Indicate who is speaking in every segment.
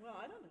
Speaker 1: Well, I don't know.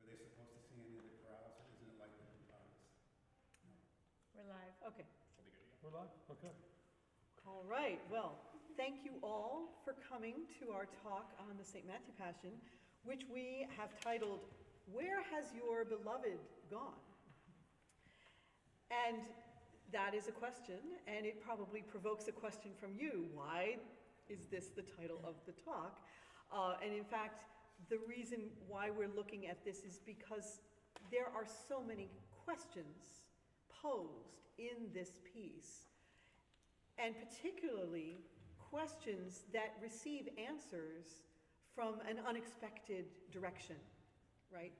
Speaker 2: Were they supposed to sing any of the chorales, or isn't it like the no.
Speaker 1: We're live. Okay.
Speaker 3: We're live? Okay.
Speaker 1: All right. Well, thank you all for coming to our talk on the St. Matthew Passion, which we have titled, Where Has Your Beloved Gone? And that is a question, and it probably provokes a question from you. Why is this the title of the talk? And in fact, the reason why we're looking at this is because there are so many questions posed in this piece, and particularly questions that receive answers from an unexpected direction, right?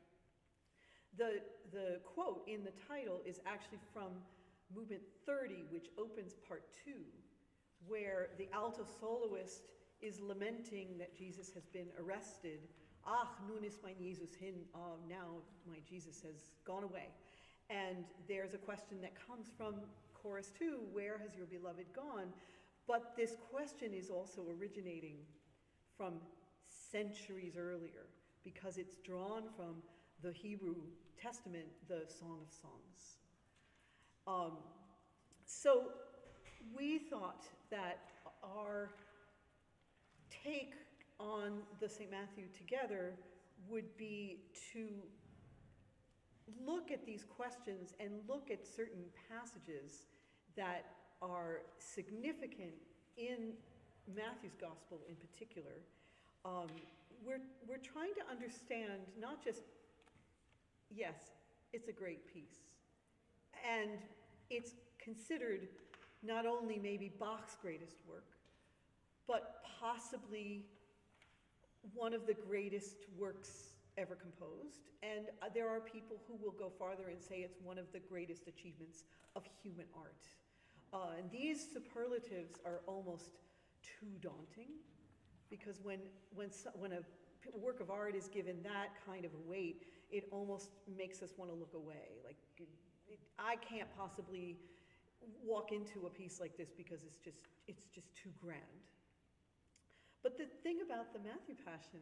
Speaker 1: The quote in the title is actually from Movement 30, which opens part 2, where the alto soloist is lamenting that Jesus has been arrested. Ach, nun ist mein Jesus hin, now my Jesus has gone away. And there's a question that comes from chorus 2, where has your beloved gone? But this question is also originating from centuries earlier, because it's drawn from the Hebrew Testament, the Song of Songs. So we thought that our take on the St. Matthew together would be to look at these questions and look at certain passages that are significant in Matthew's Gospel in particular. We're trying to understand not just, yes, it's a great piece, and it's considered not only maybe Bach's greatest work, but possibly one of the greatest works ever composed. And there are people who will go farther and say it's one of the greatest achievements of human art. And these superlatives are almost too daunting, because when a work of art is given that kind of a weight, it almost makes us want to look away. Like, I can't possibly walk into a piece like this because it's just too grand. But the thing about the Matthew Passion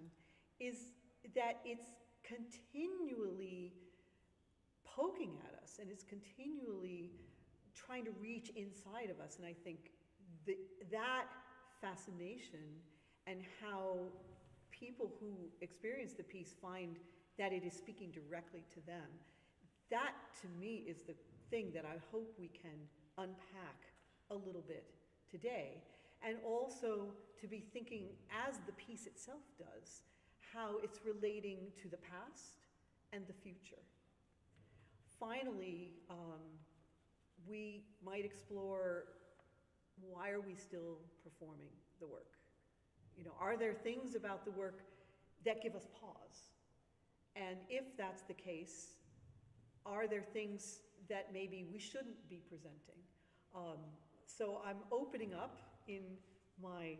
Speaker 1: is that it's continually poking at us, and it's continually trying to reach inside of us. And I think that fascination, and how people who experience the piece find that it is speaking directly to them, that to me is the thing that I hope we can unpack a little bit today. And also to be thinking, as the piece itself does, how it's relating to the past and the future. Finally, we might explore, why are we still performing the work? You know, are there things about the work that give us pause? And if that's the case, are there things that maybe we shouldn't be presenting? So I'm opening up in my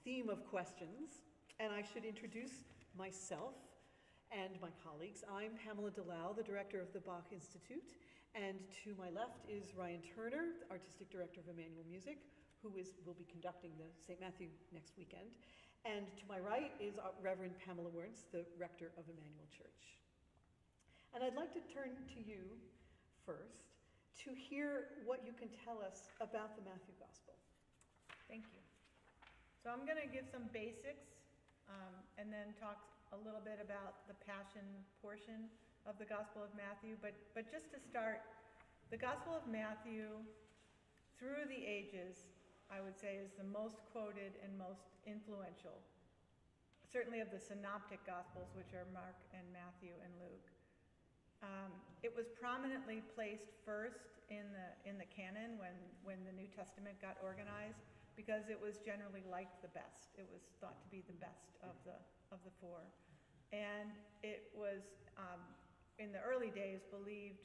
Speaker 1: theme of questions, and I should introduce myself and my colleagues. I'm Pamela Dellal, the director of the Bach Institute, and to my left is Ryan Turner, the artistic director of Emmanuel Music, who will be conducting the St. Matthew next weekend. And to my right is Reverend Pamela Werntz, the rector of Emmanuel Church. And I'd like to turn to you first to hear what you can tell us about the Matthew Gospel.
Speaker 3: Thank you. So I'm going to give some basics and then talk a little bit about the Passion portion of the Gospel of Matthew. But just to start, the Gospel of Matthew, through the ages, I would say, is the most quoted and most influential, certainly of the synoptic Gospels, which are Mark and Matthew and Luke. It was prominently placed first in the canon when the New Testament got organized, because it was generally liked the best. It was thought to be the best of the four. And it was, in the early days, believed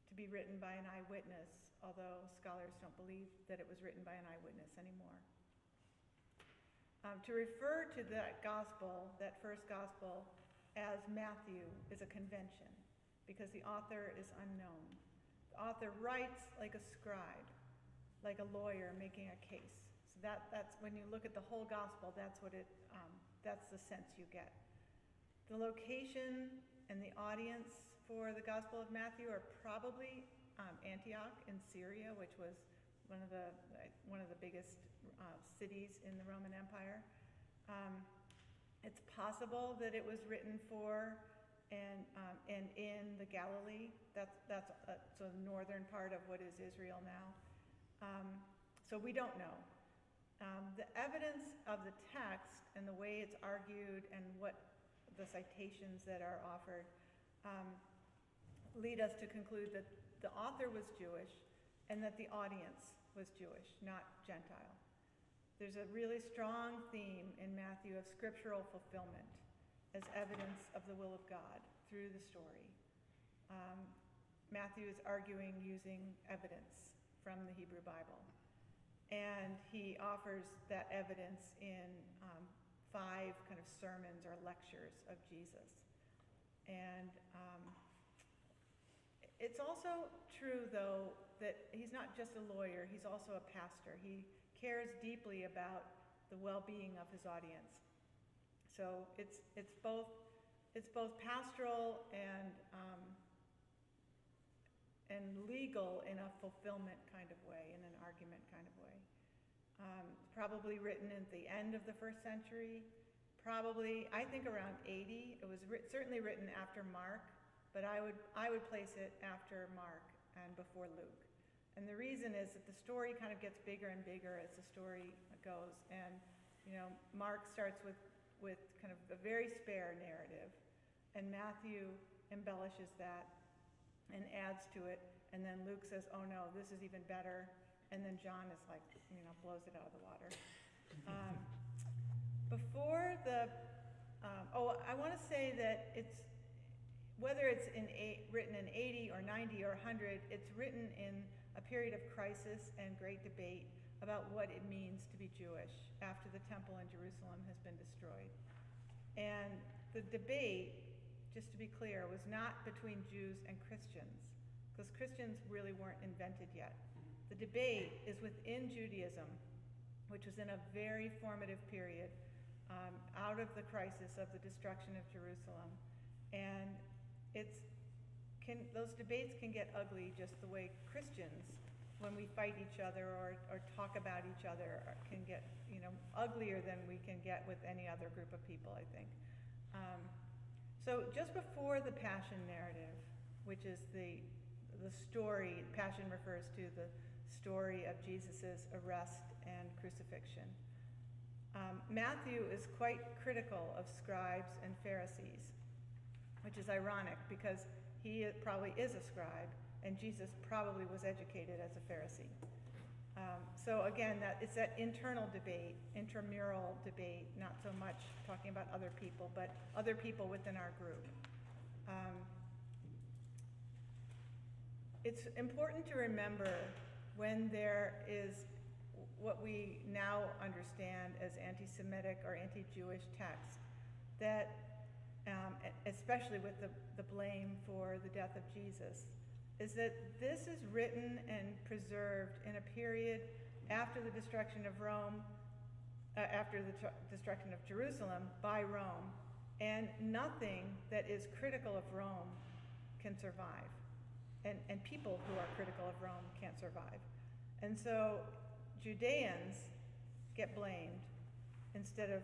Speaker 3: to be written by an eyewitness, although scholars don't believe that it was written by an eyewitness anymore. To refer to that gospel, that first gospel, as Matthew is a convention, because the author is unknown. The author writes like a scribe, like a lawyer making a case. So that's when you look at the whole gospel, that's the sense you get. The location and the audience for the Gospel of Matthew are probably Antioch in Syria, which was one of the biggest cities in the Roman Empire. It's possible that it was written for and in the Galilee. That's so the northern part of what is Israel now. So we don't know. The evidence of the text and the way it's argued and what the citations that are offered lead us to conclude that the author was Jewish and that the audience was Jewish, not Gentile. There's a really strong theme in Matthew of scriptural fulfillment as evidence of the will of God through the story. Matthew is arguing using evidence from the Hebrew Bible. And he offers that evidence in 5 kind of sermons or lectures of Jesus. And it's also true, though, that he's not just a lawyer, he's also a pastor. He cares deeply about the well-being of his audience. So it's both pastoral and legal in a fulfillment kind of way, in an argument kind of way. Probably written at the end of the first century, probably, I think, around 80. It was certainly written after Mark, but I would place it after Mark and before Luke. And the reason is that the story kind of gets bigger and bigger as the story goes. And Mark starts with kind of a very spare narrative, and Matthew embellishes that and adds to it, and then Luke says, oh no, this is even better, and then John is like, blows it out of the water. I want to say that whether it's written in 80 or 90 or 100, it's written in a period of crisis and great debate about what it means to be Jewish after the temple in Jerusalem has been destroyed. And the debate, just to be clear, was not between Jews and Christians, because Christians really weren't invented yet. The debate is within Judaism, which was in a very formative period, out of the crisis of the destruction of Jerusalem. And those debates can get ugly just the way Christians, when we fight each other or talk about each other, can get uglier than we can get with any other group of people, I think. So just before the Passion narrative, which is the story, Passion refers to the story of Jesus' arrest and crucifixion. Matthew is quite critical of scribes and Pharisees, which is ironic because he probably is a scribe and Jesus probably was educated as a Pharisee. So again, it's that internal debate, intramural debate, not so much talking about other people, but other people within our group. It's important to remember when there is what we now understand as anti-Semitic or anti-Jewish text, that especially with the blame for the death of Jesus, is that this is written and preserved in a period after the destruction of Rome, after the destruction of Jerusalem by Rome, and nothing that is critical of Rome can survive. And people who are critical of Rome can't survive. And so Judeans get blamed instead of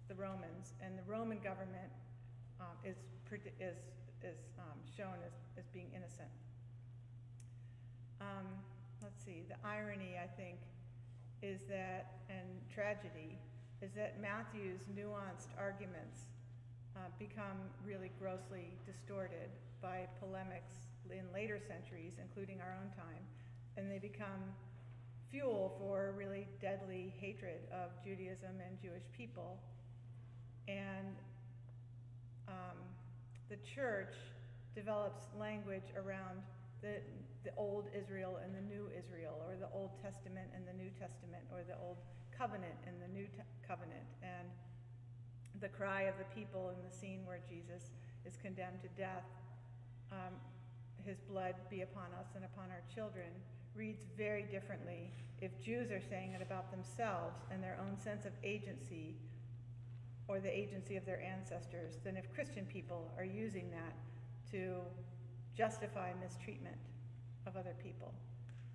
Speaker 3: the Romans, and the Roman government is shown as being innocent. Let's see, the irony, I think, is that, and tragedy, is that Matthew's nuanced arguments become really grossly distorted by polemics in later centuries, including our own time, and they become fuel for really deadly hatred of Judaism and Jewish people. And the church develops language around the old Israel and the new Israel, or the Old Testament and the New Testament, or the Old Covenant and the New Covenant. And the cry of the people in the scene where Jesus is condemned to death, his blood be upon us and upon our children, reads very differently if Jews are saying it about themselves and their own sense of agency, or the agency of their ancestors, than if Christian people are using that to justify mistreatment of other people.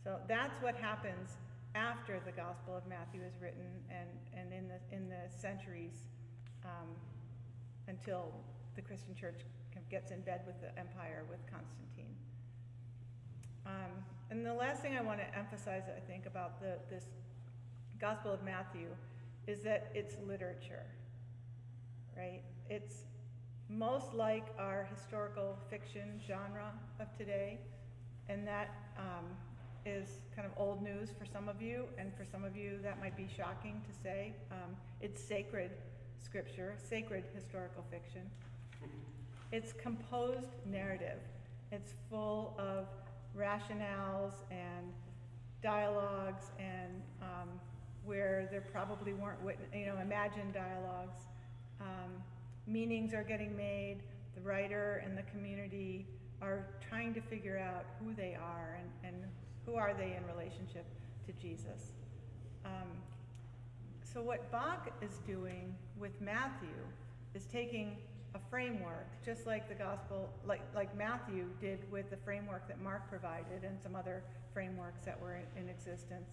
Speaker 3: So that's what happens after the Gospel of Matthew is written, and in the centuries until the Christian church gets in bed with the empire, with Constantine. And the last thing I want to emphasize, I think, about this Gospel of Matthew is that it's literature, right? It's most like our historical fiction genre of today, and that is kind of old news for some of you, and for some of you that might be shocking to say. It's sacred scripture, sacred historical fiction. It's composed narrative. It's full of rationales and dialogues, and where there probably weren't, imagined dialogues. Meanings are getting made. The writer and the community are trying to figure out who they are and who are they in relationship to Jesus. So what Bach is doing with Matthew is taking a framework, just like the gospel, like Matthew did with the framework that Mark provided and some other frameworks that were in existence,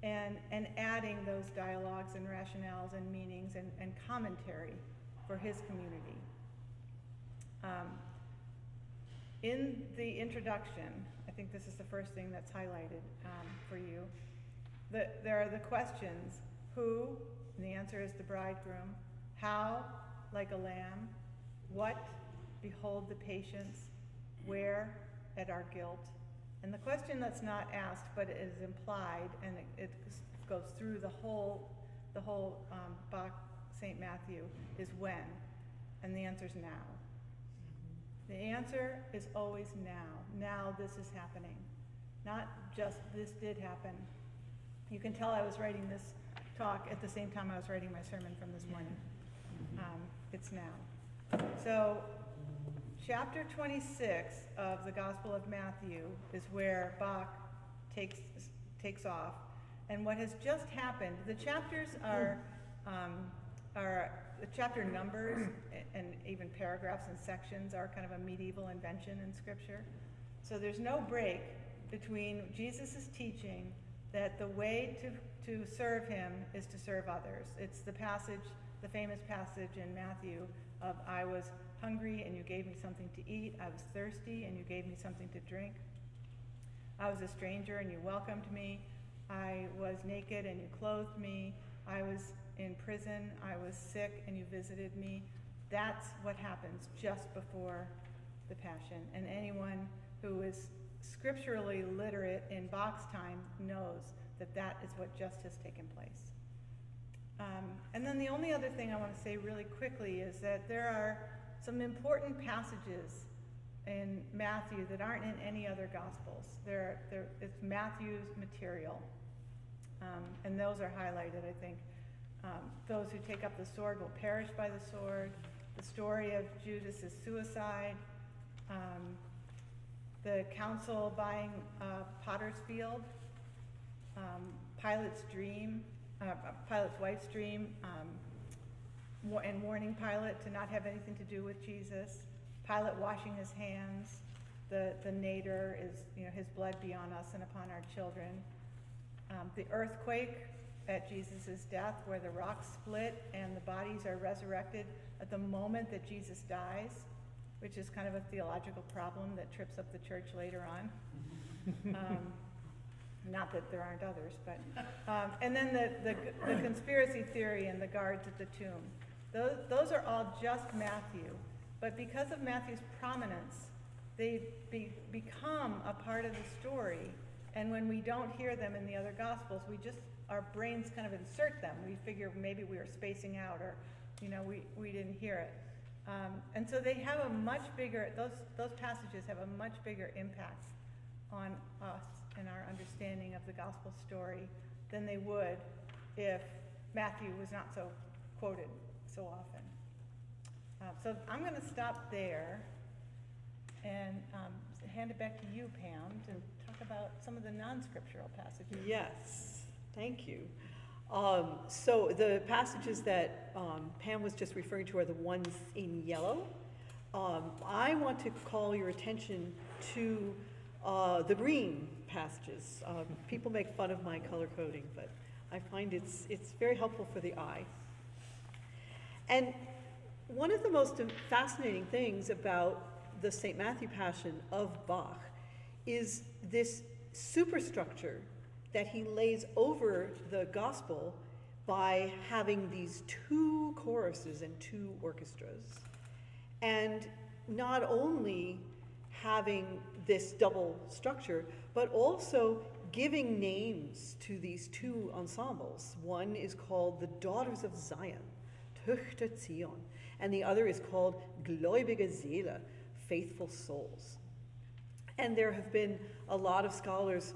Speaker 3: and adding those dialogues and rationales and meanings and commentary for his community. In the introduction, I think this is the first thing that's highlighted for you. There are the questions: who, and the answer is the bridegroom; how, like a lamb; what, behold the patience; where, at our guilt. And the question that's not asked but is implied, and it goes through the whole Bach St. Matthew, is when, and the answer is now. The answer is always now. Now this is happening, not just this did happen. You can tell I was writing this talk at the same time I was writing my sermon from this morning. It's now. So chapter 26 of the Gospel of Matthew is where Bach takes off. And what has just happened, the chapters are the chapter numbers and even paragraphs and sections are kind of a medieval invention in Scripture. So there's no break between Jesus' teaching that the way to serve him is to serve others. It's the famous passage in Matthew of, I was hungry and you gave me something to eat. I was thirsty and you gave me something to drink. I was a stranger and you welcomed me. I was naked and you clothed me. I was in prison. I was sick and you visited me. That's what happens just before the Passion. And anyone who is scripturally literate in Bach's time knows that that is what just has taken place. And then the only other thing I want to say really quickly is that there are some important passages in Matthew that aren't in any other Gospels. It's Matthew's material. And those are highlighted, I think. Those who take up the sword will perish by the sword. The story of Judas' suicide. The council buying Potter's Field. Pilate's dream, Pilate's wife's dream, and warning Pilate to not have anything to do with Jesus. Pilate washing his hands. The nadir is, his blood be on us and upon our children. The earthquake at Jesus' death, where the rocks split and the bodies are resurrected at the moment that Jesus dies, which is kind of a theological problem that trips up the church later on. Not that there aren't others, but and then the conspiracy theory and the guards at the tomb. Those are all just Matthew, but because of Matthew's prominence, they become a part of the story. And when we don't hear them in the other Gospels, our brains kind of insert them. We figure maybe we were spacing out, or we didn't hear it. And so they have a much bigger, those passages have a much bigger impact on us and our understanding of the gospel story than they would if Matthew was not so quoted so often. So I'm going to stop there and hand it back to you, Pam, to talk about some of the non-scriptural passages.
Speaker 1: Yes, thank you. So the passages that Pam was just referring to are the ones in yellow. I want to call your attention to the green passages. People make fun of my color coding, but I find it's very helpful for the eye. And one of the most fascinating things about the St. Matthew Passion of Bach is this superstructure that he lays over the gospel by having these two choruses and two orchestras. And not only having this double structure, but also giving names to these two ensembles. One is called the Daughters of Zion, Töchter Zion, and the other is called Gläubige Seele, Faithful Souls. And there have been a lot of scholars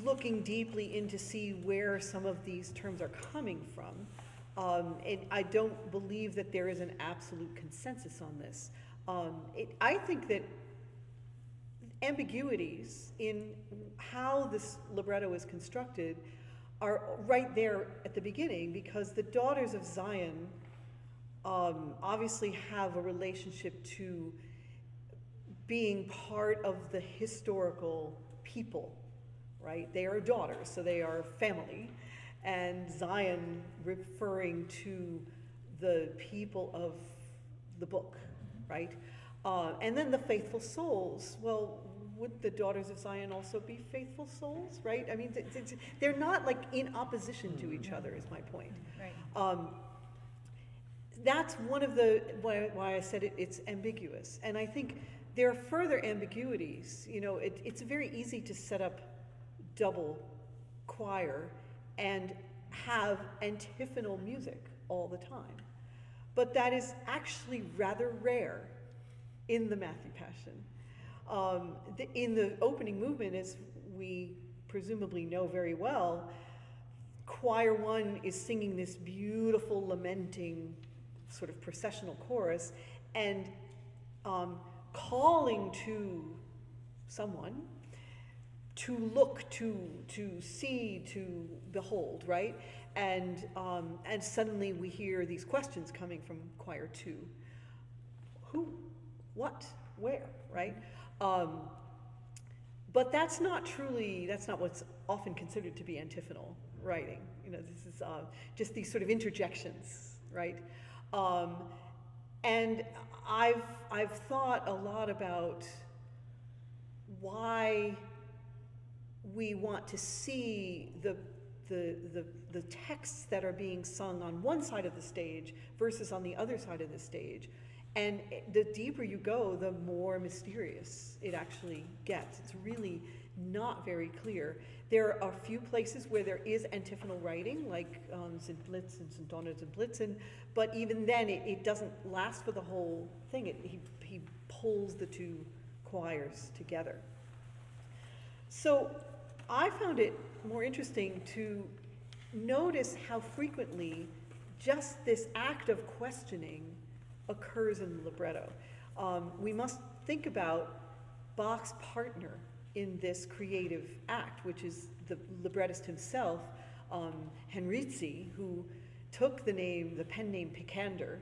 Speaker 1: looking deeply into see where some of these terms are coming from. And I don't believe that there is an absolute consensus on this. I think that ambiguities in how this libretto is constructed are right there at the beginning, because the Daughters of Zion obviously have a relationship to being part of the historical people, right? They are daughters, so they are family, and Zion referring to the people of the book, right? And then the faithful souls. Well, would the Daughters of Zion also be faithful souls, right? I mean, they're not like in opposition to each other, is my point.
Speaker 3: Right.
Speaker 1: That's one of the, why I said it's ambiguous. And I think there are further ambiguities. It's very easy to set up double choir and have antiphonal music all the time. But that is actually rather rare in the Matthew Passion. In the opening movement, as we presumably know very well, choir one is singing this beautiful lamenting sort of processional chorus and calling to someone to look, to see, to behold, right? And suddenly we hear these questions coming from choir two. Who, what, where, right? But that's not what's often considered to be antiphonal writing. This is just these sort of interjections, right? And I've thought a lot about why we want to see the texts that are being sung on one side of the stage versus on the other side of the stage. And the deeper you go, the more mysterious it actually gets. It's really not very clear. There are a few places where there is antiphonal writing, like St. Blitz and St. Donner's and Blitzen, but even then it doesn't last for the whole thing. He pulls the two choirs together. So I found it more interesting to notice how frequently just this act of questioning occurs in the libretto. We must think about Bach's partner in this creative act, which is the librettist himself, Henrizi, who took the pen name Picander,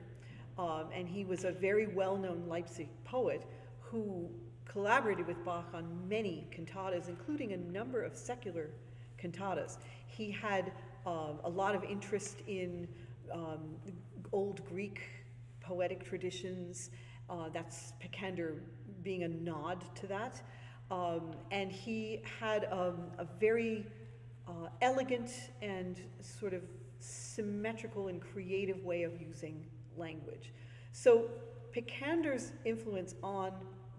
Speaker 1: and he was a very well-known Leipzig poet who collaborated with Bach on many cantatas, including a number of secular cantatas. He had a lot of interest in old Greek poetic traditions. That's Picander being a nod to that. And he had a very elegant and sort of symmetrical and creative way of using language. So Picander's influence on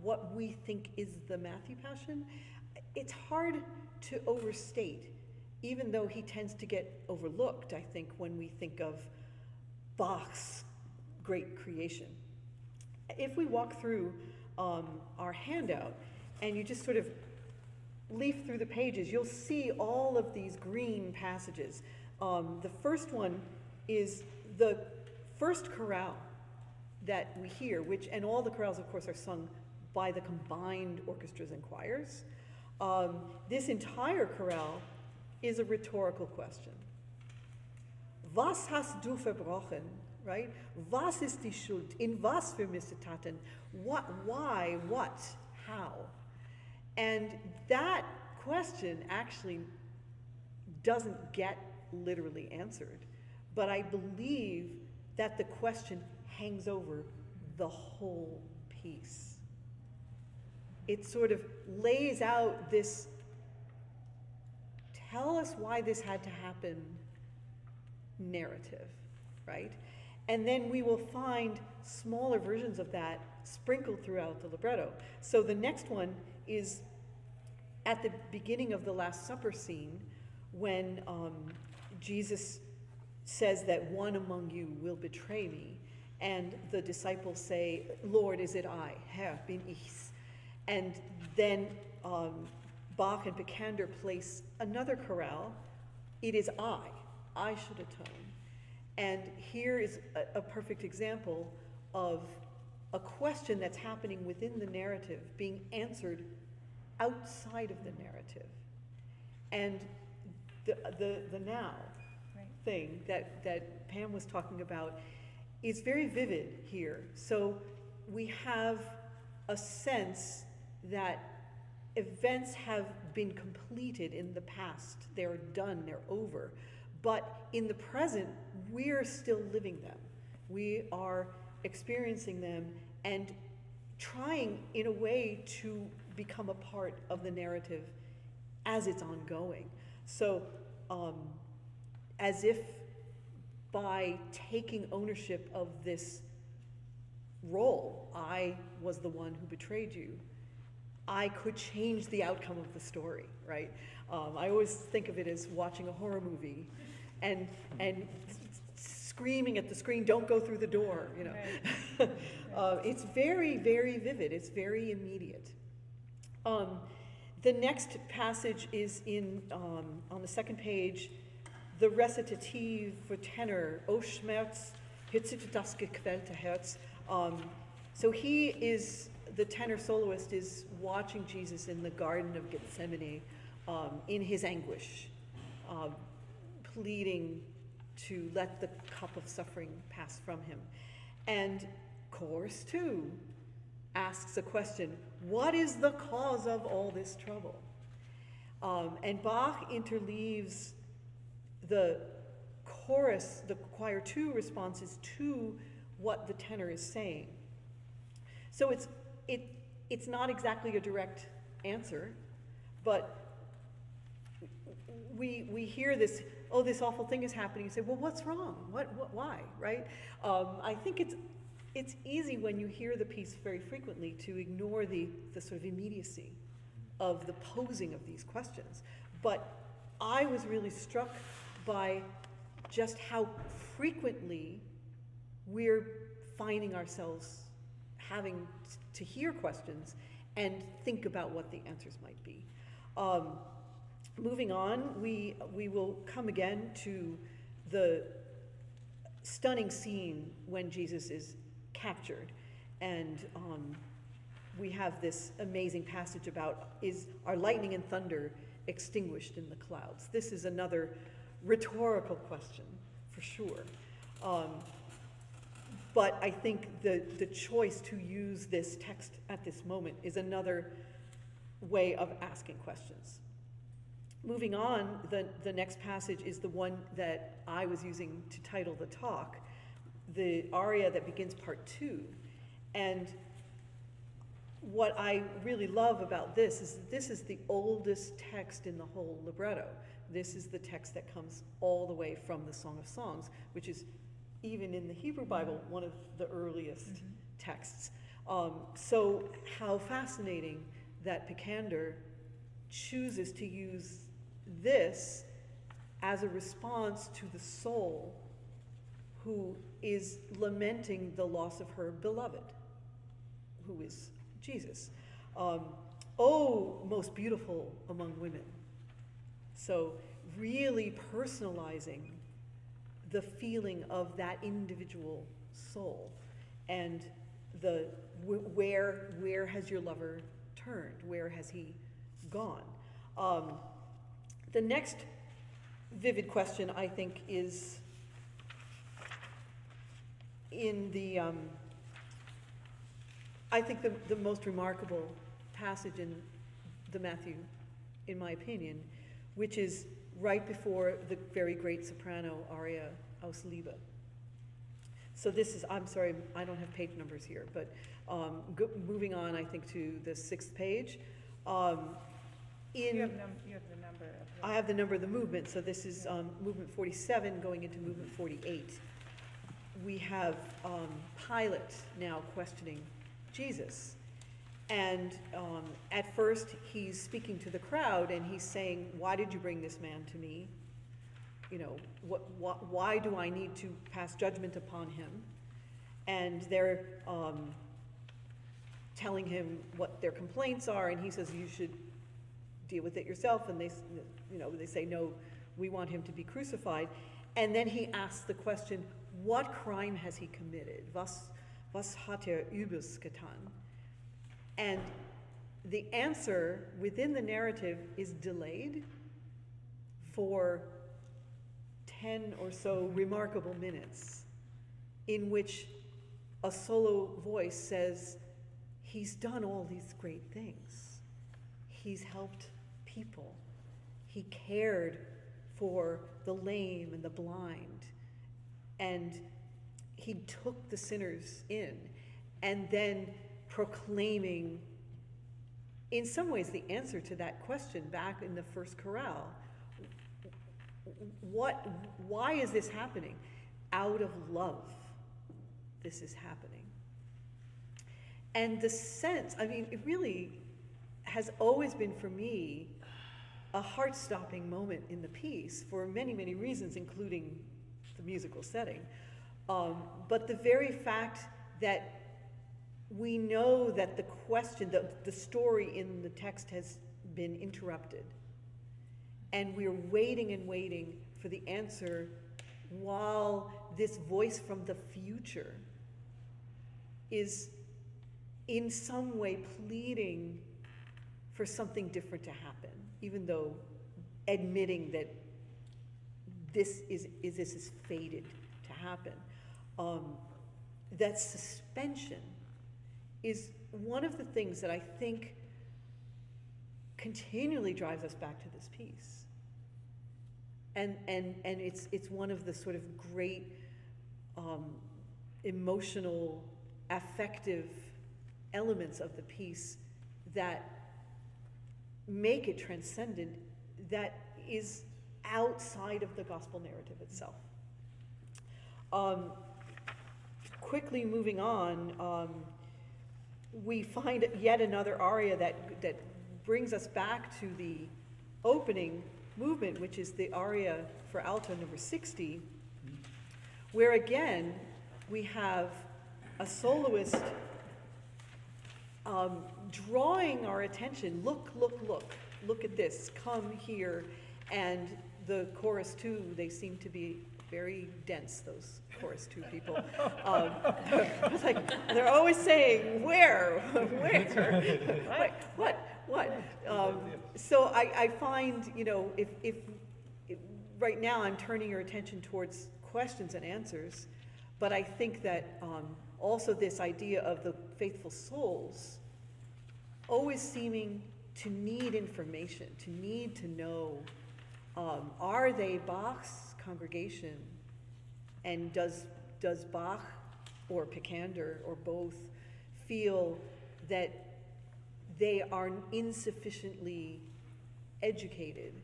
Speaker 1: what we think is the Matthew Passion, it's hard to overstate, even though he tends to get overlooked, I think, when we think of Bach's great creation. If we walk through our handout and you just sort of leaf through the pages, you'll see all of these green passages. The first one is the first chorale that we hear, and all the chorales, of course, are sung by the combined orchestras and choirs. This entire chorale is a rhetorical question. Was hast du verbrochen? Right? Was ist die Schuld? In was für Missetaten? What, why, what, how? And that question actually doesn't get literally answered, but I believe that the question hangs over the whole piece. It sort of lays out this, tell us why this had to happen narrative, right? And then we will find smaller versions of that sprinkled throughout the libretto. So the next one is at the beginning of the Last Supper scene, when Jesus says that one among you will betray me, and the disciples say, Lord, is it I? Herr, bin ich's? And then Bach and Picander place another chorale, it is I should atone. And here is a perfect example of a question that's happening within the narrative being answered outside of the narrative. And the now thing that Pam was talking about is very vivid here. So we have a sense that events have been completed in the past. They're done, they're over. But in the present, we're still living them. We are experiencing them and trying, in a way, to become a part of the narrative as it's ongoing. So, as if by taking ownership of this role, I was the one who betrayed you, I could change the outcome of the story, right? I always think of it as watching a horror movie and screaming at the screen, don't go through the door, you know. Right. It's very, very vivid. It's very immediate. The next passage is on the second page, the recitative for tenor, O Schmerz, hitzete das gequälte Herz. So the tenor soloist is watching Jesus in the Garden of Gethsemane in his anguish, pleading to let the cup of suffering pass from him. And chorus 2 asks a question, what is the cause of all this trouble? And Bach interleaves the chorus, the choir 2 responses to what the tenor is saying. So it's not exactly a direct answer, but we hear this, oh, this awful thing is happening. You say, well, what's wrong? Why, right? I think it's easy when you hear the piece very frequently to ignore the sort of immediacy of the posing of these questions. But I was really struck by just how frequently we're finding ourselves having to hear questions and think about what the answers might be. Moving on, we will come again to the stunning scene when Jesus is captured. And we have this amazing passage about, are lightning and thunder extinguished in the clouds? This is another rhetorical question, for sure. But I think the choice to use this text at this moment is another way of asking questions. Moving on, the next passage is the one that I was using to title the talk, the aria that begins part 2. And what I really love about this is the oldest text in the whole libretto. This is the text that comes all the way from the Song of Songs, which is, even in the Hebrew Bible, one of the earliest texts. So how fascinating that Picander chooses to use this as a response to the soul who is lamenting the loss of her beloved, who is Jesus. Oh, most beautiful among women. So really personalizing the feeling of that individual soul, and the where has your lover turned? Where has he gone? The next vivid question, I think, is in the I think the most remarkable passage in the Matthew, in my opinion, which is right before the very great soprano aria, Aus Liebe. So this is, I'm sorry, I don't have page numbers here, but moving on, I think, to the 6th page.
Speaker 3: You have the number of the...
Speaker 1: I have the number of the movement, so this is movement 47 going into movement 48. We have Pilate now questioning Jesus. And at first, he's speaking to the crowd, and he's saying, why did you bring this man to me? You know, why do I need to pass judgment upon him? And they're telling him what their complaints are, and he says, you should deal with it yourself. And they say, no, we want him to be crucified. And then he asks the question, what crime has he committed? Was hat Übles getan? And the answer within the narrative is delayed for 10 or so remarkable minutes, in which a solo voice says, he's done all these great things. He's helped people. He cared for the lame and the blind. And he took the sinners in, and then proclaiming, in some ways, the answer to that question back in the first chorale. Why is this happening? Out of love, this is happening. And the sense, I mean, it really has always been for me a heart-stopping moment in the piece for many, many reasons, including the musical setting. But the very fact that we know that the question, the story in the text has been interrupted, and we're waiting and waiting for the answer while this voice from the future is in some way pleading for something different to happen, even though admitting that this is fated to happen. That suspension is one of the things that I think continually drives us back to this piece. And it's one of the sort of great emotional, affective elements of the piece that make it transcendent, that is outside of the gospel narrative itself. Quickly moving on, we find yet another aria that brings us back to the opening movement, which is the aria for alto number 60, where again we have a soloist drawing our attention. Look, look, look. look at this, come here, and the chorus too, they seem to be very dense, those chorus two people. It's like, they're always saying, where? What? So I find, you know, if right now I'm turning your attention towards questions and answers, but I think that also this idea of the faithful souls always seeming to need information, to need to know, are they Bach's congregation, and does Bach or Picander or both feel that they are insufficiently educated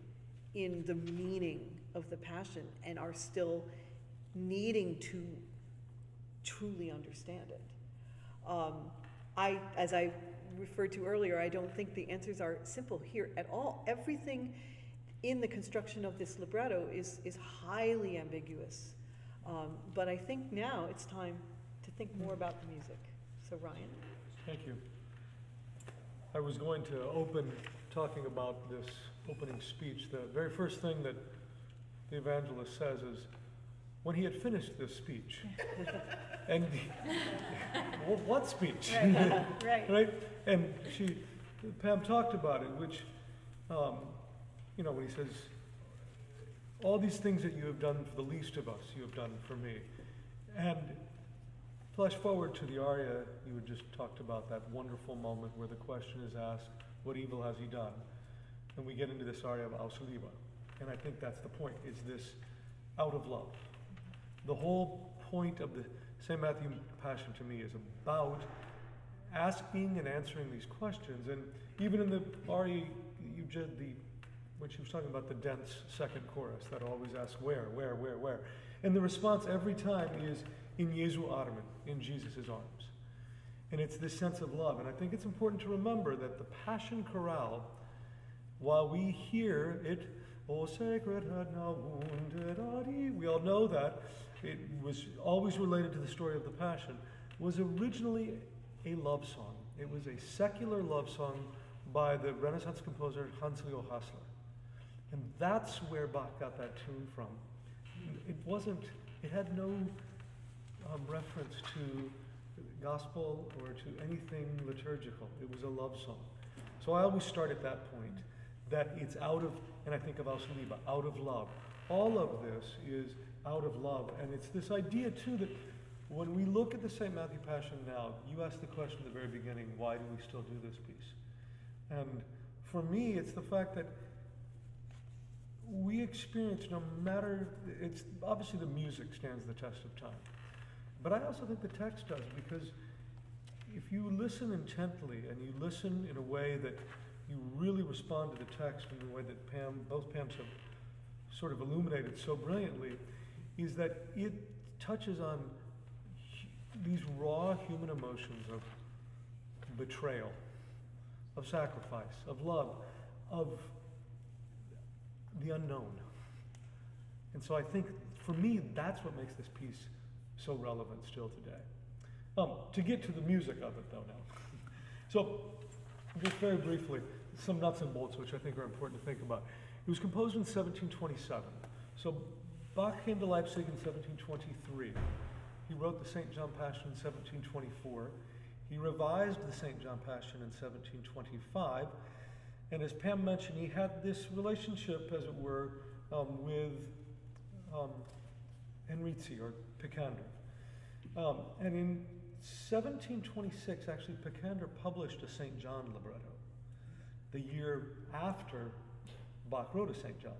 Speaker 1: in the meaning of the Passion and are still needing to truly understand it? As I referred to earlier, I don't think the answers are simple here at all. Everything in the construction of this libretto is highly ambiguous. But I think now it's time to think more about the music. So Ryan.
Speaker 4: Thank you. I was going to open talking about this opening speech. The very first thing that the evangelist says is, when he had finished this speech, and well, what speech?
Speaker 3: Right.
Speaker 4: Right? And Pam talked about it, which, you know, when he says, all these things that you have done for the least of us, you have done for me. And flash forward to the aria you had just talked about, that wonderful moment where the question is asked, what evil has he done? And we get into this aria of Aus Liebe. And I think that's the point, is this out of love. The whole point of the St. Matthew Passion to me is about asking and answering these questions. And even in the aria, when she was talking about the dense second chorus that always asks where. And the response every time is in Jesu Armen, in Jesus' arms. And it's this sense of love. And I think it's important to remember that the Passion Chorale, while we hear it, O sacred head now wounded body, we all know that, it was always related to the story of the Passion, was originally a love song. It was a secular love song by the Renaissance composer Hans Leo Hassler. And that's where Bach got that tune from. It had no reference to gospel or to anything liturgical. It was a love song. So I always start at that point, that it's out of, and I think of Aus Liebe, out of love. All of this is out of love. And it's this idea too that when we look at the St. Matthew Passion now, you asked the question at the very beginning, why do we still do this piece? And for me, it's the fact that we experience, no matter, it's obviously the music stands the test of time. But I also think the text does, because if you listen intently and you listen in a way that you really respond to the text in the way that both Pams have sort of illuminated so brilliantly, is that it touches on these raw human emotions of betrayal, of sacrifice, of love, of the unknown. And so I think, for me, that's what makes this piece so relevant still today. To get to the music of it, though, now. So, just very briefly, some nuts and bolts, which I think are important to think about. It was composed in 1727. So, Bach came to Leipzig in 1723. He wrote the St. John Passion in 1724. He revised the St. John Passion in 1725. And as Pam mentioned, he had this relationship, as it were, with Henrizi, or Picander. And in 1726, actually, Picander published a St. John libretto, the year after Bach wrote a St. John.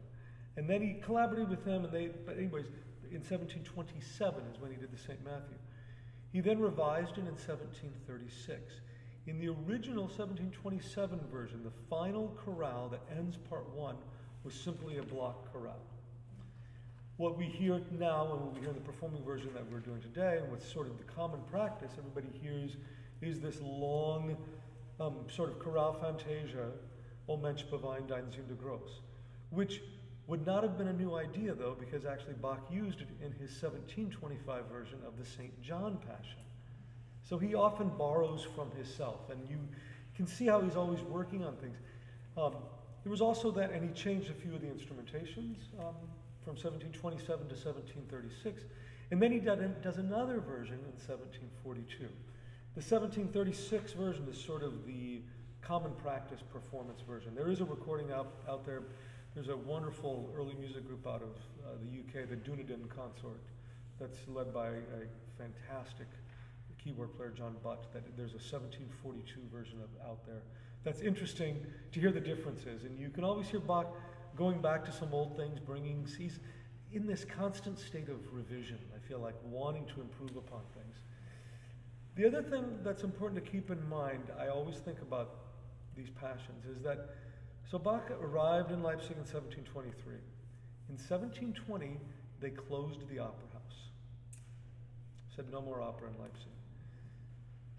Speaker 4: And then he collaborated with them, but anyways, in 1727 is when he did the St. Matthew. He then revised it in 1736. In the original 1727 version, the final chorale that ends part one was simply a block chorale. What we hear now, and what we hear in the performing version that we're doing today, and what's sort of the common practice everybody hears, is this long sort of chorale fantasia, O Mensch bewein dein Sünde groß, which would not have been a new idea, though, because actually Bach used it in his 1725 version of the St. John Passion. So he often borrows from himself, and you can see how he's always working on things. There was also that, and he changed a few of the instrumentations from 1727 to 1736. And then he does another version in 1742. The 1736 version is sort of the common practice performance version. There is a recording out there. There's a wonderful early music group out of the UK, the Dunedin Consort, that's led by a fantastic keyboard player, John Butt. There's a 1742 version out there. That's interesting to hear the differences. And you can always hear Bach going back to some old things, he's in this constant state of revision, I feel like, wanting to improve upon things. The other thing that's important to keep in mind, I always think about these passions, is that, so Bach arrived in Leipzig in 1723. In 1720, they closed the opera house. Said no more opera in Leipzig.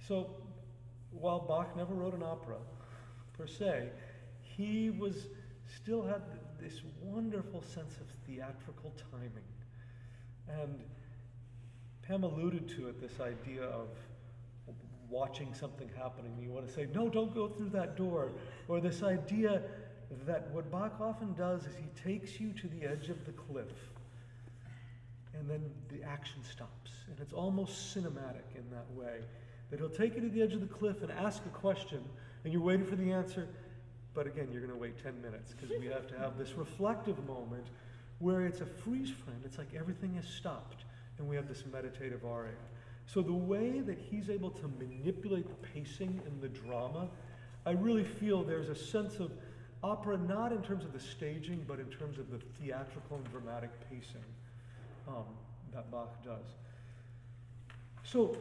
Speaker 4: So while Bach never wrote an opera, per se, he still had this wonderful sense of theatrical timing. And Pam alluded to it, this idea of watching something happening. You want to say, no, don't go through that door. Or this idea that what Bach often does is he takes you to the edge of the cliff, and then the action stops. And it's almost cinematic in that way, that he'll take you to the edge of the cliff and ask a question, and you're waiting for the answer, but again, you're going to wait 10 minutes, because we have to have this reflective moment where it's a freeze frame. It's like everything has stopped, and we have this meditative aria. So the way that he's able to manipulate the pacing and the drama, I really feel there's a sense of opera, not in terms of the staging, but in terms of the theatrical and dramatic pacing that Bach does. So,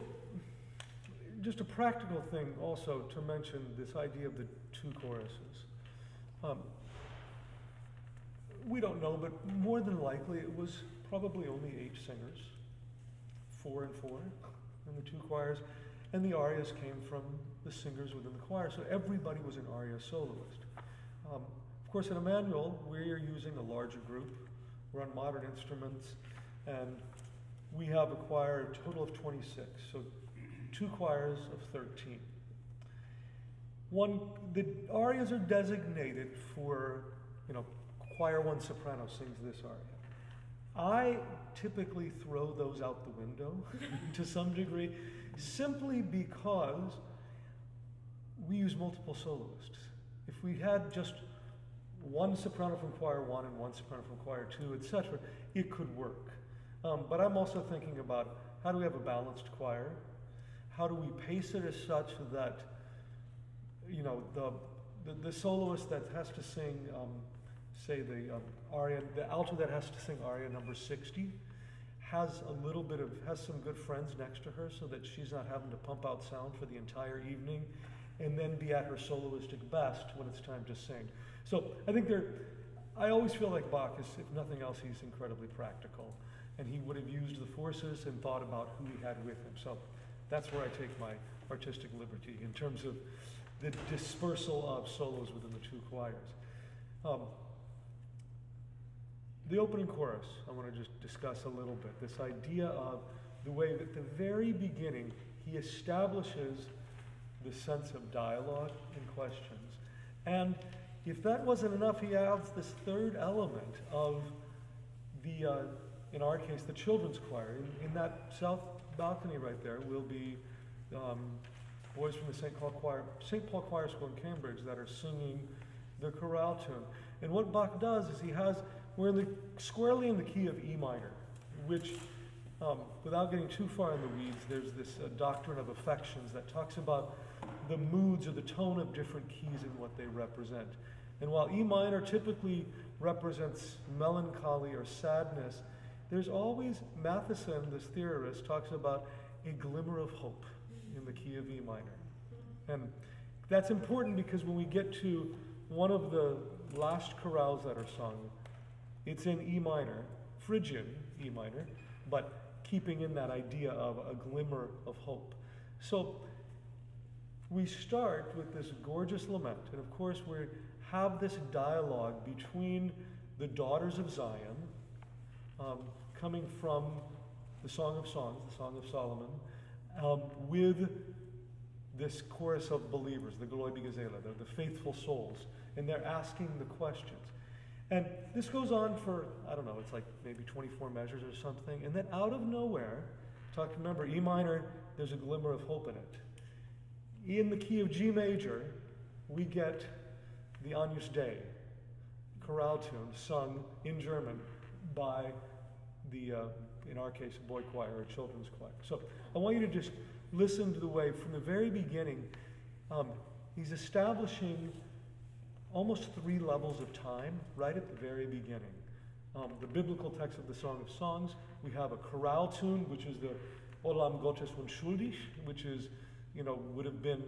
Speaker 4: just a practical thing also to mention, this idea of the two choruses. We don't know, but more than likely it was probably only 8 singers, 4 and 4, in the two choirs, and the arias came from the singers within the choir, so everybody was an aria soloist. Of course, in Emmanuel, we're using a larger group. We're on modern instruments, and we have a choir, a total of 26, so 2 choirs of 13. The arias are designated for, choir 1 soprano sings this aria. I typically throw those out the window to some degree, simply because we use multiple soloists. If we had just one soprano from choir 1 and one soprano from choir 2, etc., it could work. But I'm also thinking about, how do we have a balanced choir? How do we pace it as such that, the soloist that has to sing, say the aria, the alto that has to sing aria number 60, has some good friends next to her, so that she's not having to pump out sound for the entire evening, and then be at her soloistic best when it's time to sing. So I think I always feel like Bach is, if nothing else, he's incredibly practical, and he would have used the forces and thought about who he had with him. So that's where I take my artistic liberty in terms of the dispersal of solos within the two choirs. The opening chorus, I want to just discuss a little bit. This idea of the way that at the very beginning, he establishes the sense of dialogue and questions. And if that wasn't enough, he adds this third element of the, in our case, the children's choir. In that south balcony right there will be boys from the St. Paul Choir School in Cambridge that are singing the chorale tune. And what Bach does is we're squarely in the key of E minor, which, without getting too far in the weeds, there's this doctrine of affections that talks about the moods or the tone of different keys and what they represent. And while E minor typically represents melancholy or sadness, there's always, Matheson, this theorist, talks about a glimmer of hope in the key of E minor. And that's important because when we get to one of the last chorales that are sung, it's in E minor, Phrygian E minor, but keeping in that idea of a glimmer of hope. So we start with this gorgeous lament, and of course we have this dialogue between the daughters of Zion, coming from the Song of Songs, the Song of Solomon, with this chorus of believers, the Gläubige Seele, the faithful souls, and they're asking the questions. And this goes on for, I don't know, it's like maybe 24 measures or something, and then out of nowhere, remember, E minor, there's a glimmer of hope in it. In the key of G major, we get the Agnus Dei, chorale tune, sung in German by the, in our case, a boy choir or a children's choir. So I want you to just listen to the way, from the very beginning, he's establishing almost 3 levels of time right at the very beginning. The biblical text of the Song of Songs, we have a chorale tune, which is the Olam Gottes unschuldig, which is, would have been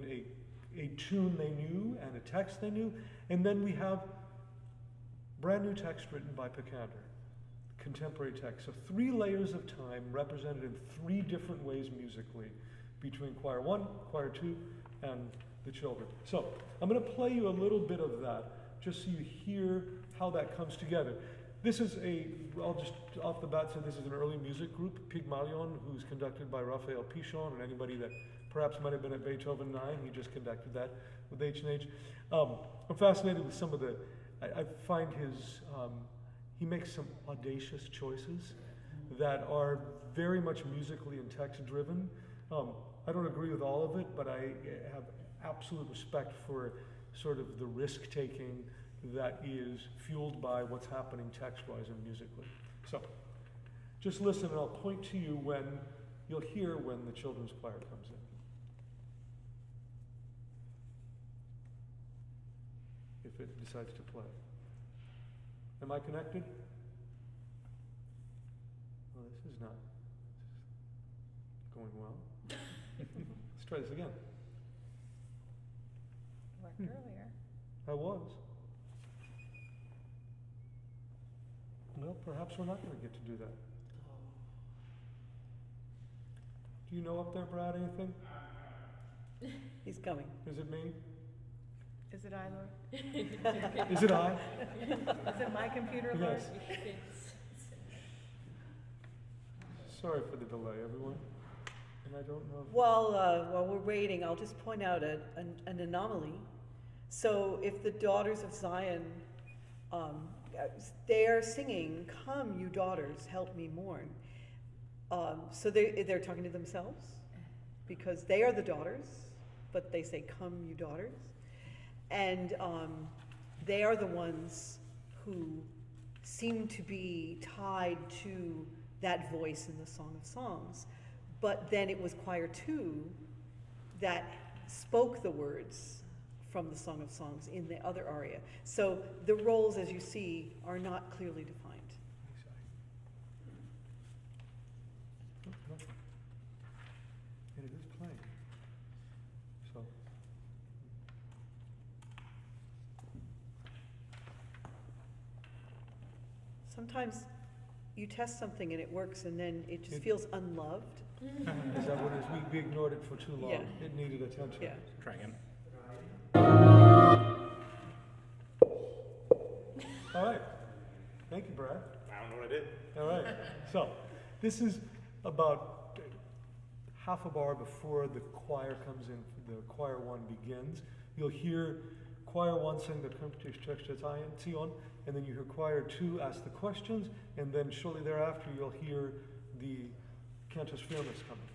Speaker 4: a tune they knew and a text they knew. And then we have brand new text written by Picander, contemporary text. So 3 layers of time represented in 3 different ways musically between choir 1, choir 2, and the children. So I'm going to play you a little bit of that just so you hear how that comes together. This is I'll just off the bat say this is an early music group, Pygmalion, who's conducted by Raphael Pichon, and anybody that perhaps might have been at Beethoven 9, he just conducted that with H&H. I'm fascinated with some of I find he makes some audacious choices that are very much musically and text driven. I don't agree with all of it, but I have absolute respect for sort of the risk taking that is fueled by what's happening text-wise and musically. So just listen and I'll point to you when you'll hear when the children's choir comes in. If it decides to play. Am I connected? Well, this is not going well. Let's try this again.
Speaker 3: Worked earlier.
Speaker 4: I was. Well, perhaps we're not going to get to do that. Do you know up there, Brad, anything?
Speaker 1: He's coming.
Speaker 4: Is it me?
Speaker 3: Is it I, Lord?
Speaker 4: Is it I?
Speaker 3: Is it my computer, Lord?
Speaker 4: Yes. Sorry for the delay, everyone. And I don't know.
Speaker 1: While we're waiting, I'll just point out an anomaly. So if the daughters of Zion, they are singing, "Come, you daughters, help me mourn." So they're talking to themselves because they are the daughters, but they say, "Come, you daughters." And they are the ones who seem to be tied to that voice in the Song of Songs. But then it was choir 2 that spoke the words from the Song of Songs in the other aria. So the roles, as you see, are not clearly defined.
Speaker 4: And it is playing. So.
Speaker 1: Sometimes you test something and it works and then it just feels unloved.
Speaker 4: Is that what it is? We ignored it for too long.
Speaker 1: Yeah.
Speaker 4: It needed attention.
Speaker 1: Yeah.
Speaker 5: Try again.
Speaker 4: All right. Thank you, Brad.
Speaker 5: I don't know what I did.
Speaker 4: All right. So this is about half a bar before the choir comes in, the choir 1 begins. You'll hear choir 1 sing the Königliche Zion, and then you hear choir 2 ask the questions, and then shortly thereafter you'll hear the Cantus Firmus coming.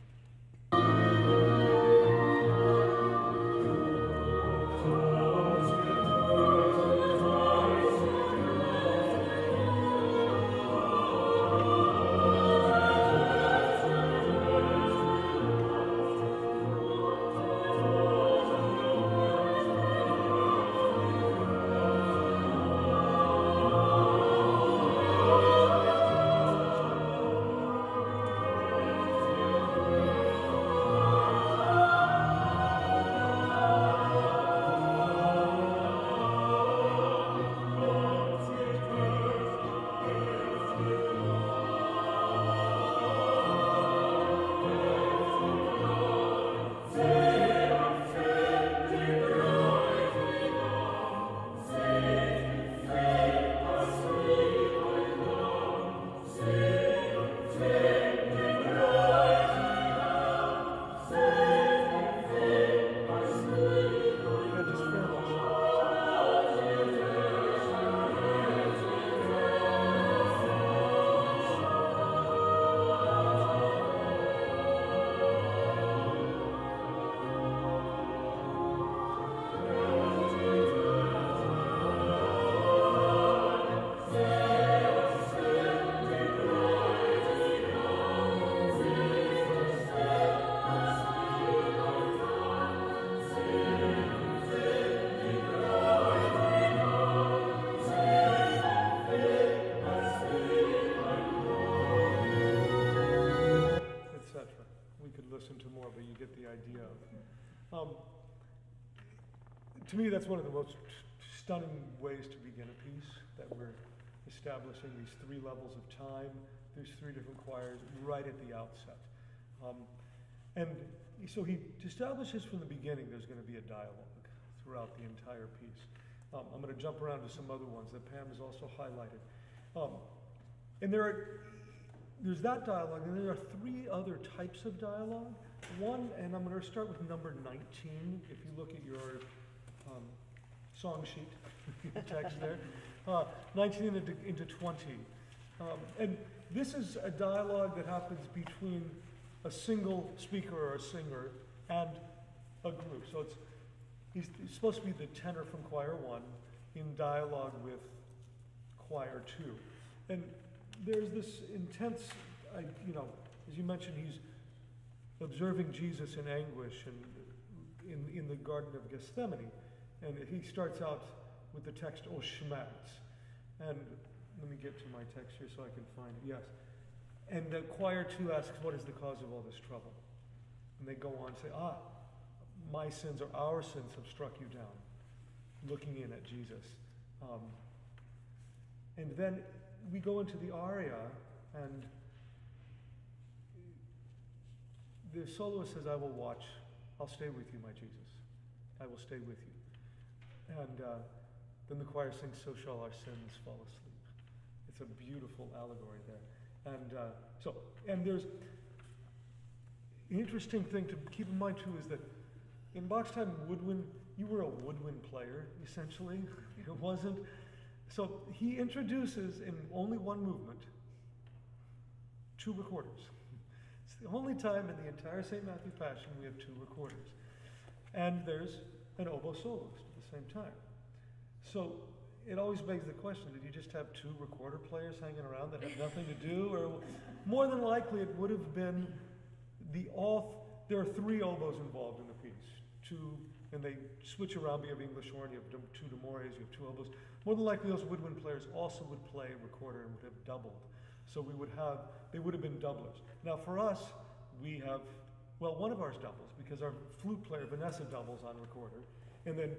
Speaker 4: we could listen to more, but you get the idea. To me, that's one of the most stunning ways to begin a piece, that we're establishing these 3 levels of time, these 3 different choirs right at the outset. And so he establishes from the beginning there's going to be a dialogue throughout the entire piece. I'm going to jump around to some other ones that Pam has also highlighted. And there's that dialogue, and there are 3 other types of dialogue. One, and I'm going to start with number 19, if you look at your song sheet, text there. 19 into 20. And this is a dialogue that happens between a single speaker or a singer and a group. So he's supposed to be the tenor from choir 1 in dialogue with choir 2. And there's this intense, as you mentioned, he's observing Jesus in anguish and in the Garden of Gethsemane. And he starts out with the text, O Schmerz. And let me get to my text here so I can find it. Yes. And the choir 2 asks, what is the cause of all this trouble? And they go on and say, my sins or our sins have struck you down, looking in at Jesus. And then we go into the aria, and the soloist says, I will watch, I'll stay with you, my Jesus. I will stay with you. And then the choir sings, so shall our sins fall asleep. It's a beautiful allegory there. And there's an interesting thing to keep in mind too, is that in Bach's time, woodwind, you were a woodwind player, essentially. It wasn't. So he introduces in only one movement 2 recorders. It's the only time in the entire St. Matthew Passion we have 2 recorders. And there's an oboe soloist at the same time. So it always begs the question, did you just have 2 recorder players hanging around that had nothing to do? Or more than likely it would have been there are 3 oboes involved in the piece. 2, and they switch around. You have English horn, you have 2 d'amores, you have 2 oboes. More than likely those woodwind players also would play recorder and would have doubled. So they would have been doublers. Now for us, we have, one of ours doubles, because our flute player, Vanessa, doubles on recorder. And then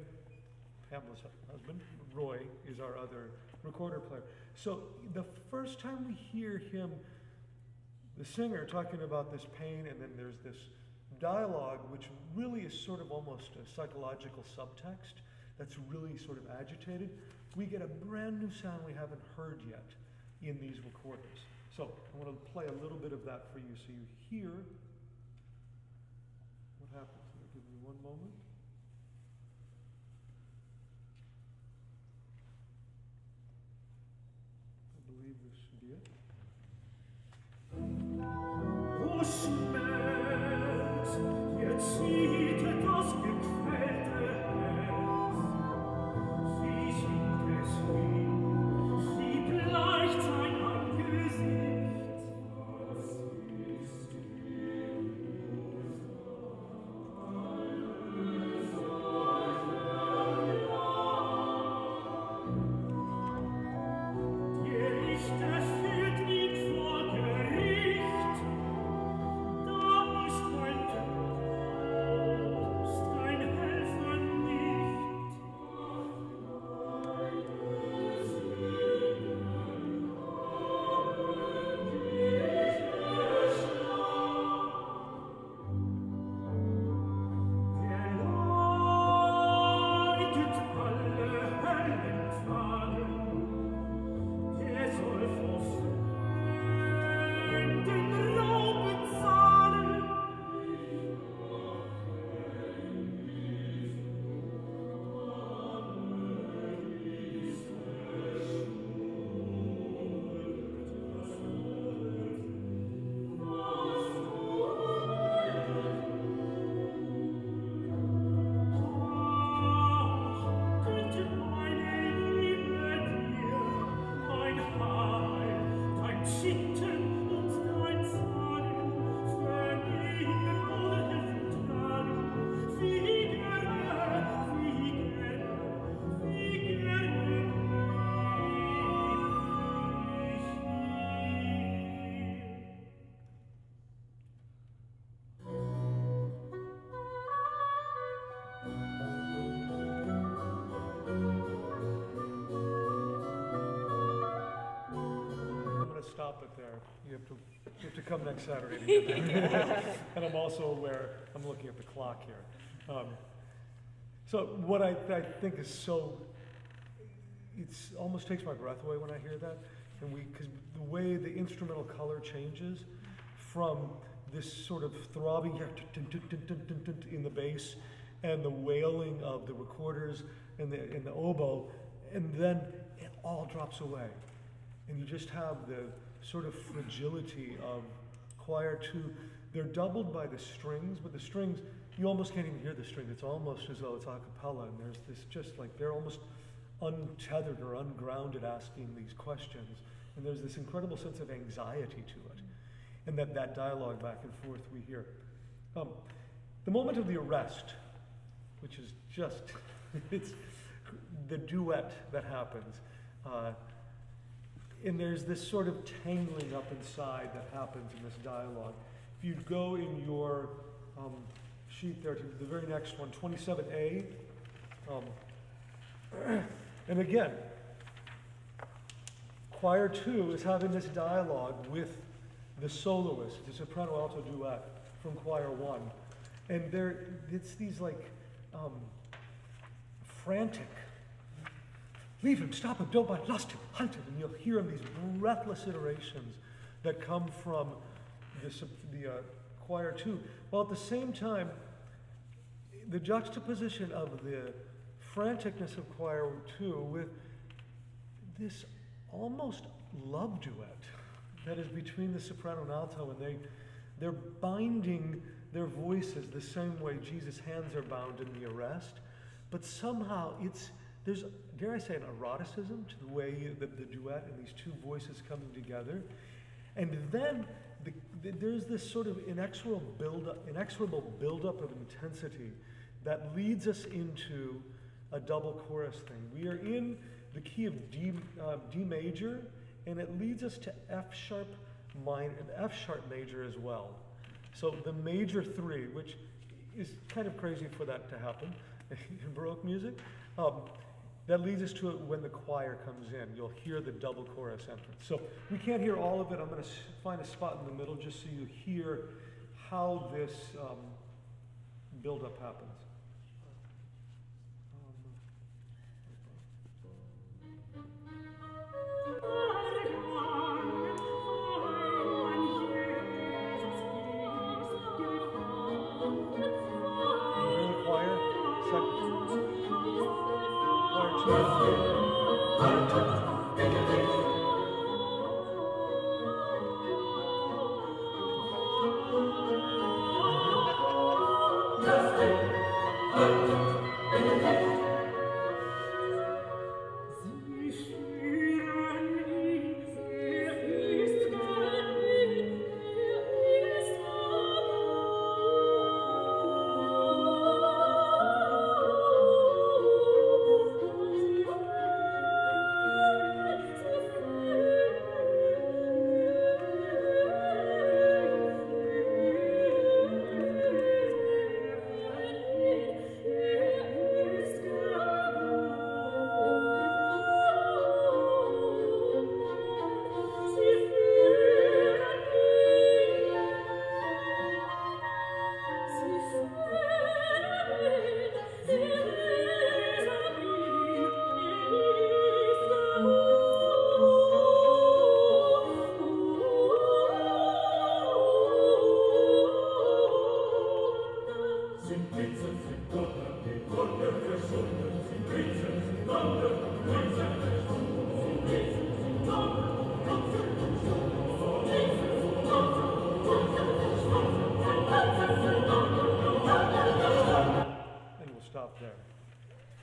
Speaker 4: Pamela's husband, Roy, is our other recorder player. So the first time we hear him, the singer, talking about this pain, and then there's this dialogue, which really is sort of almost a psychological subtext that's really sort of agitated, we get a brand new sound we haven't heard yet in these recorders. So I want to play a little bit of that for you so you hear what happens. Give me one moment. I believe this should be it.
Speaker 5: O Schmerz, jetzt zieht das gequälte Herz. Sie singt es hin, sie bleicht sein Angesicht. Was ist Der Richter führt ihn vor Gericht. Da ist mein Trost, ein Helfer.
Speaker 4: stop it there. You have to come next Saturday to get there. And I'm also aware, I'm looking at the clock here. So what I think is so, it's almost takes my breath away when I hear that. And because the way the instrumental color changes from this sort of throbbing in the bass and the wailing of the recorders and the oboe, and then it all drops away. And you just have the sort of fragility of choir two. They're doubled by the strings, but the strings, you almost can't even hear the strings. It's almost as though it's a cappella, and there's this just like, they're almost untethered or ungrounded asking these questions. And there's this incredible sense of anxiety to it. And that dialogue back and forth we hear. The moment of the arrest, which is just, it's the duet that happens. And there's this sort of tangling up inside that happens in this dialogue. If you go in your sheet there to the very next one, 27A, and again, choir 2 is having this dialogue with the soloist, the soprano alto duet from choir 1. And it's these like frantic, leave him, stop him, don't mind, lost him, hunt him. And you'll hear in these breathless iterations that come from the choir 2. While at the same time, the juxtaposition of the franticness of choir 2 with this almost love duet that is between the soprano and alto, and they're binding their voices the same way Jesus' hands are bound in the arrest, but somehow there's, dare I say, an eroticism to the way the duet and these two voices coming together. And then there's this sort of inexorable buildup of intensity that leads us into a double chorus thing. We are in the key of D major, and it leads us to F sharp minor and F sharp major as well. So the major 3, which is kind of crazy for that to happen in Baroque music, that leads us to it when the choir comes in. You'll hear the double chorus entrance. So we can't hear all of it. I'm going to find a spot in the middle just so you hear how this buildup happens.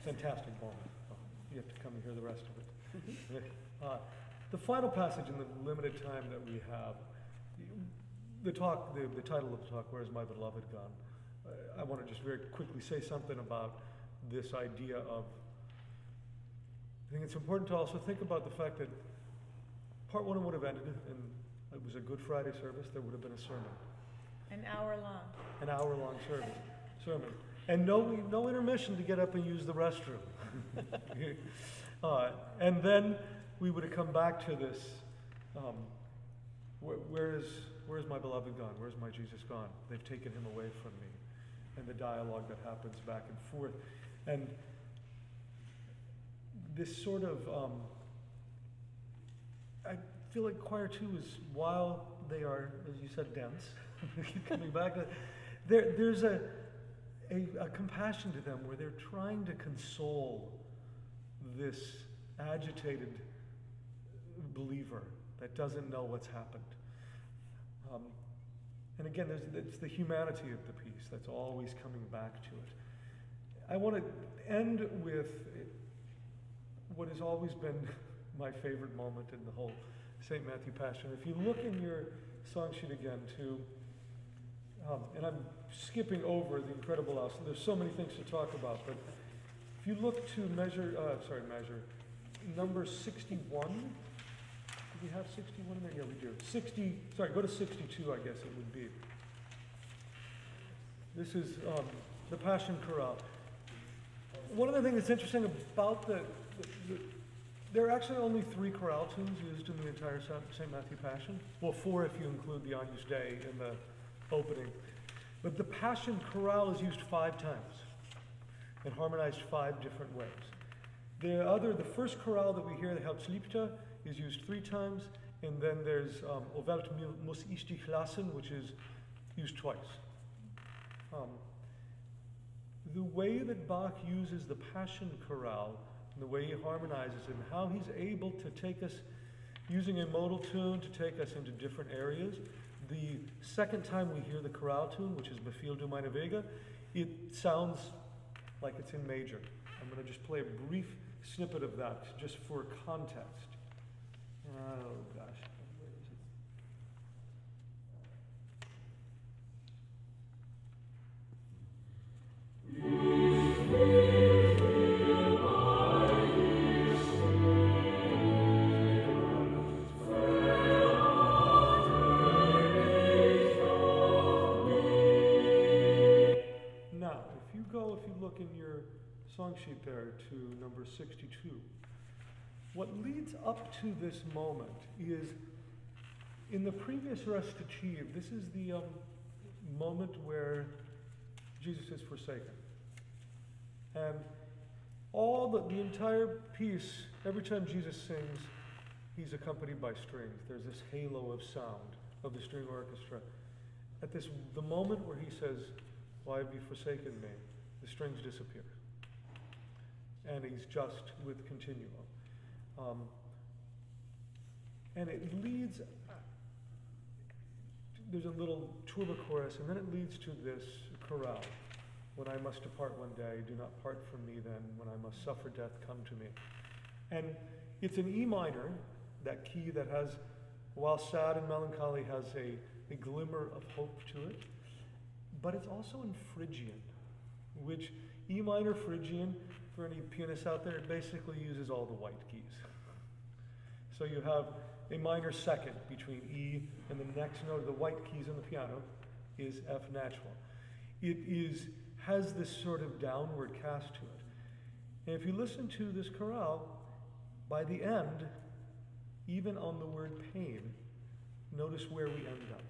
Speaker 4: Fantastic moment. You have to come and hear the rest of it. The final passage in the limited time that we have, the title of the talk, Where's My Beloved Gone? I want to just very quickly say something about this idea of, I think it's important to also think about the fact that part 1 would have ended, and it was a Good Friday service, there would have been a sermon.
Speaker 3: An hour long.
Speaker 4: An hour-long sermon. And no intermission to get up and use the restroom. And then we would have come back to this where's my beloved gone? Where's my Jesus gone? They've taken him away from me. And the dialogue that happens back and forth. And this sort of, I feel like choir 2 is, while they are, as you said, dense, keep coming back to there's a compassion to them where they're trying to console this agitated believer that doesn't know what's happened. And again, it's the humanity of the piece that's always coming back to it. I want to end with what has always been my favorite moment in the whole St. Matthew Passion. If you look in your song sheet again to, and I'm skipping over the Incredible House, there's so many things to talk about, but if you look to number 61, do we have 61 in there? Yeah, we do. Go to 62, I guess it would be. This is the Passion Chorale. One of the things that's interesting about there are actually only 3 chorale tunes used in the entire St. Matthew Passion. Well, 4 if you include the Agnus Dei in the opening. But the Passion Chorale is used 5 times and harmonized 5 different ways. The first chorale that we hear, the Hauptliebte, is used 3 times, and then there's O Welt muss ich dich lassen, which is used twice. The way that Bach uses the Passion Chorale, and the way he harmonizes it, and how he's able to take us, using a modal tune, to take us into different areas. The second time we hear the chorale tune, which is Befehl du meine Wege, it sounds like it's in major. I'm going to just play a brief snippet of that, just for context. Oh gosh, where is it? Now, if you look in your song sheet there to number 62, what leads up to this moment is, in the previous recitative, this is the moment where Jesus is forsaken. And the entire piece, every time Jesus sings, he's accompanied by strings. There's this halo of sound of the string orchestra. At the moment where he says, "Why have you forsaken me?" the strings disappear. And he's just with continuum. And it leads, there's a little turba chorus, and then it leads to this chorale. When I must depart one day, do not part from me then. When I must suffer death, come to me. And it's an E minor, that key that has, while sad and melancholy, has a glimmer of hope to it. But it's also in Phrygian, which E minor Phrygian, for any pianists out there, it basically uses all the white keys. So you have a minor second between E and the next note of the white keys on the piano is F natural. It has this sort of downward cast to it. And if you listen to this chorale, by the end, even on the word pain, notice where we end up.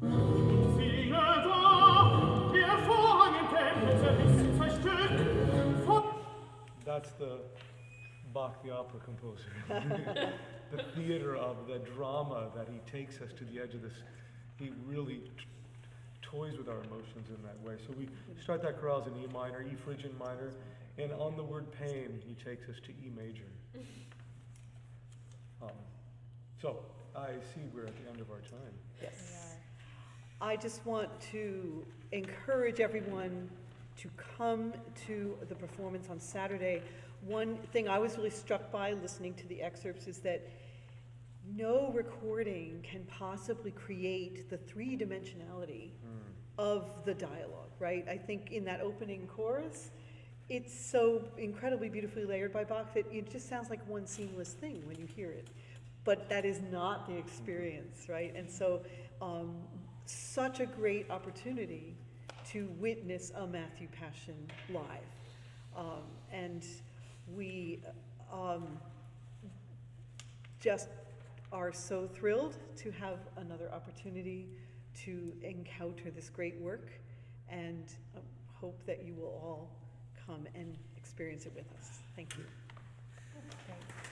Speaker 4: then.
Speaker 5: Siehe da, der Vorhang enthält ein zerstückt von
Speaker 4: That's the Bach, the opera composer. The theater of the drama that he takes us to the edge of this. He really toys with our emotions in that way. So we start that chorale in E minor, E Phrygian minor, and on the word pain, he takes us to E major. So I see we're at the end of our time.
Speaker 1: Yes. I just want to encourage everyone to come to the performance on Saturday. One thing I was really struck by listening to the excerpts is that no recording can possibly create the three-dimensionality of the dialogue, right? I think in that opening chorus, it's so incredibly beautifully layered by Bach that it just sounds like one seamless thing when you hear it. But that is not the experience, right? And so, such a great opportunity to witness a Matthew Passion live. And we just are so thrilled to have another opportunity to encounter this great work, and hope that you will all come and experience it with us. Thank you.
Speaker 3: Great.